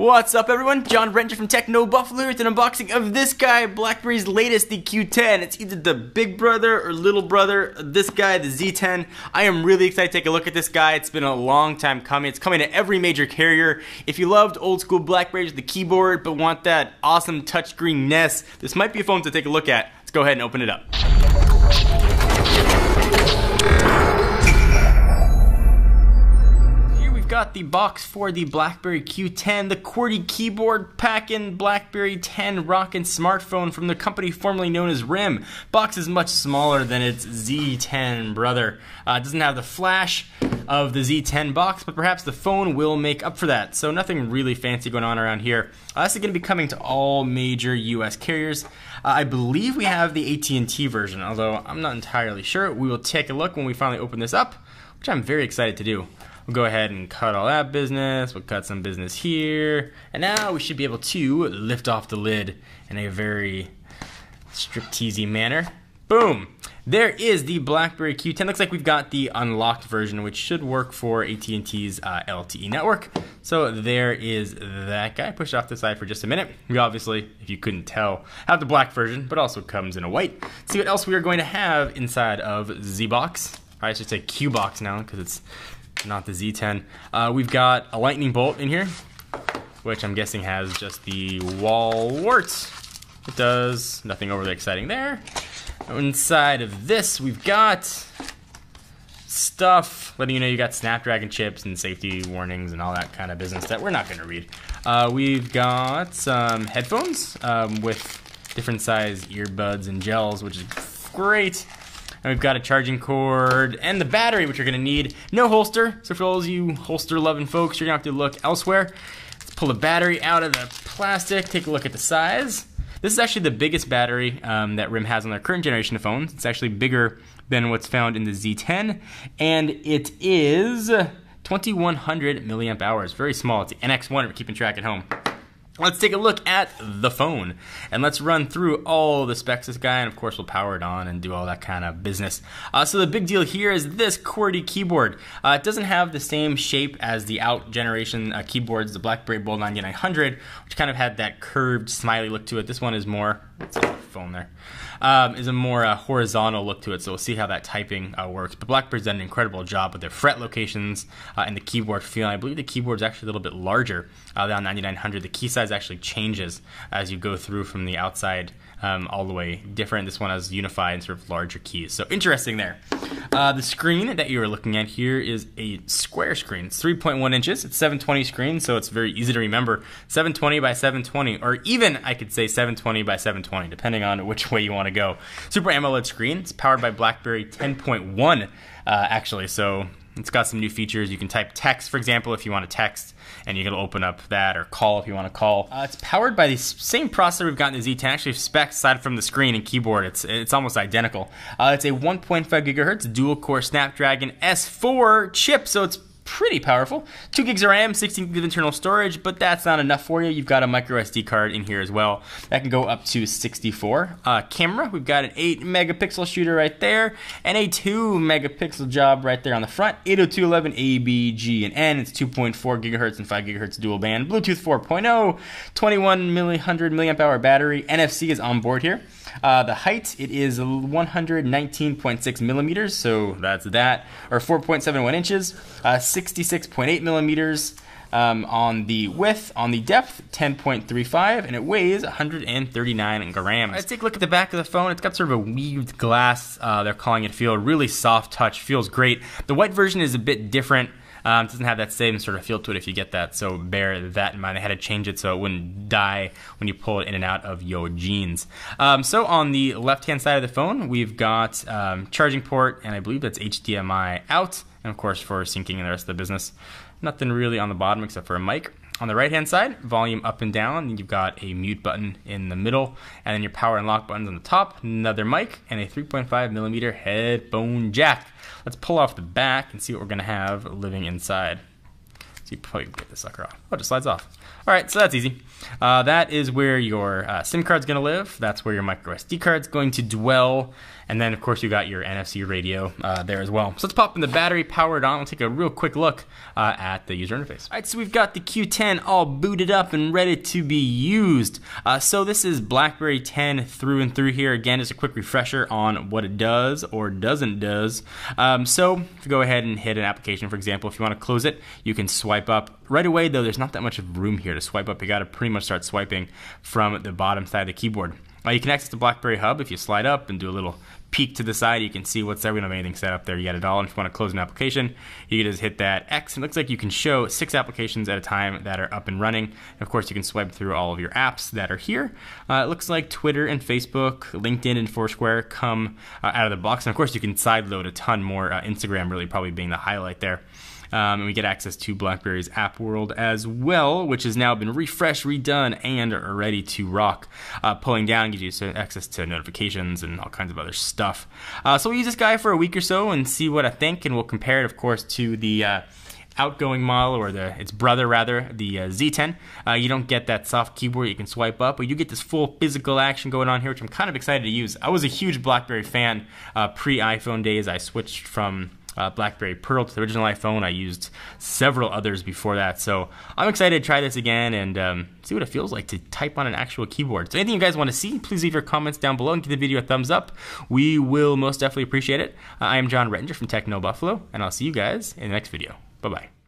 What's up everyone, John Renter from Techno Buffalo with an unboxing of this guy, Blackberry's latest, the Q10. It's either the big brother or little brother of this guy, the Z10. I am really excited to take a look at this guy. It's been a long time coming. It's coming to every major carrier. If you loved old school Blackberries with the keyboard but want that awesome touchscreen-ness, this might be a phone to take a look at. Let's go ahead and open it up. Got the box for the Blackberry Q10, the QWERTY keyboard packing Blackberry 10 rockin' smartphone from the company formerly known as RIM. Box is much smaller than its Z10 brother. It doesn't have the flash of the Z10 box, but perhaps the phone will make up for that. So nothing really fancy going on around here. This is going to be coming to all major US carriers. I believe we have the AT&T version, although I'm not entirely sure. We will take a look when we finally open this up, which I'm very excited to do. We'll go ahead and cut all that business, we'll cut some business here, and now we should be able to lift off the lid in a very stripteasy manner. Boom! There is the Blackberry Q10. Looks like we've got the unlocked version, which should work for AT&T's LTE network. So there is that guy. Push it off the side for just a minute. We obviously, if you couldn't tell, have the black version, but also comes in a white. Let's see what else we are going to have inside of Z-Box. I should say Q-Box now, because it's not the Z10. We've got a lightning bolt in here, which I'm guessing has just the wall warts. It does nothing overly exciting there. Inside of this, we've got stuff letting you know you got Snapdragon chips and safety warnings and all that kind of business that we're not going to read. We've got some headphones with different size earbuds and gels, which is great. And we've got a charging cord and the battery, which you're going to need. No holster, so for all of you holster-loving folks, you're going to have to look elsewhere. Let's pull the battery out of the plastic, take a look at the size. This is actually the biggest battery that RIM has on their current generation of phones. It's actually bigger than what's found in the Z10, and it is 2100 milliamp hours. Very small. It's the NX1 if we're keeping track at home. Let's take a look at the phone, and let's run through all the specs of this guy, and of course we'll power it on and do all that kind of business. So the big deal here is this QWERTY keyboard. It doesn't have the same shape as the out generation keyboards, the Blackberry Bold 9900, which kind of had that curved, smiley look to it. This one is more, what's the phone there? Is a more horizontal look to it, so we'll see how that typing works. But Blackberry's done an incredible job with their fret locations and the keyboard feel. I believe the keyboard's actually a little bit larger than 9900. The key size actually changes as you go through from the outside all the way different. This one has unified and sort of larger keys. So interesting there. The screen that you are looking at here is a square screen. It's 3.1 inches. It's 720 screen, so it's very easy to remember. 720 by 720, or even I could say 720 by 720, depending on which way you want to go. Super AMOLED screen. It's powered by Blackberry 10.1 actually, so it's got some new features. You can type text, for example, if you want to text, and you can open up that, or call if you want to call. It's powered by the same processor we've got in the Z10. Actually, specs aside from the screen and keyboard, it's almost identical. It's a 1.5 gigahertz dual-core Snapdragon S4 chip, so it's pretty powerful. 2 gigs of RAM, 16 gigs of internal storage, but that's not enough for you. You've got a micro SD card in here as well. That can go up to 64. Camera, we've got an 8 megapixel shooter right there, and a 2 megapixel job right there on the front. 802.11 A, B, G, and N. It's 2.4 gigahertz and 5 gigahertz dual band. Bluetooth 4.0, 2100 milliamp hour battery. NFC is on board here. The height, it is 119.6 millimeters, so that's that, or 4.71 inches, 66.8 millimeters on the width. On the depth, 10.35, and it weighs 139 grams. Let's take a look at the back of the phone. It's got sort of a weaved glass, they're calling it feel, really soft touch, feels great. The white version is a bit different. It doesn't have that same sort of feel to it if you get that, so bear that in mind. I had to change it so it wouldn't die when you pull it in and out of your jeans. So on the left-hand side of the phone, we've got charging port, and I believe that's HDMI out, and of course for syncing and the rest of the business. Nothing really on the bottom except for a mic. On the right-hand side, volume up and down, and you've got a mute button in the middle, and then your power and lock buttons on the top, another mic, and a 3.5 millimeter headphone jack. Let's pull off the back and see what we're going to have living inside. So you probably get the sucker off. Oh, it just slides off. All right, so that's easy. That is where your SIM card's going to live. That's where your micro SD card's going to dwell. And then, of course, you got your NFC radio there as well. So let's pop in the battery, power it on. We'll take a real quick look at the user interface. All right, so we've got the Q10 all booted up and ready to be used. So this is Blackberry 10 through and through here. Again, just a quick refresher on what it does or doesn't does. So if you go ahead and hit an application, for example, if you want to close it, you can swipe up. Right away, though, there's not that much of room here to swipe up. You got to pretty much start swiping from the bottom side of the keyboard. You can access the Blackberry Hub. If you slide up and do a little peek to the side, you can see what's there. We don't have anything set up there yet at all. And if you want to close an application, you can just hit that X. It looks like you can show 6 applications at a time that are up and running. And of course, you can swipe through all of your apps that are here. It looks like Twitter and Facebook, LinkedIn and Foursquare come out of the box. And of course, you can sideload a ton more. Instagram really probably being the highlight there. And we get access to BlackBerry's app world as well, which has now been refreshed, redone, and are ready to rock. Pulling down gives you access to notifications and all kinds of other stuff. So we'll use this guy for a week or so and see what I think, and we'll compare it, of course, to the outgoing model, or its brother rather, the Z10. You don't get that soft keyboard you can swipe up, but you get this full physical action going on here, which I'm kind of excited to use. I was a huge BlackBerry fan pre-iPhone days. I switched from BlackBerry Pearl to the original iPhone. I used several others before that, so I'm excited to try this again and see what it feels like to type on an actual keyboard. So anything you guys want to see, please leave your comments down below and give the video a thumbs up. We will most definitely appreciate it. I am John Rettinger from Techno Buffalo, and I'll see you guys in the next video. Bye-bye.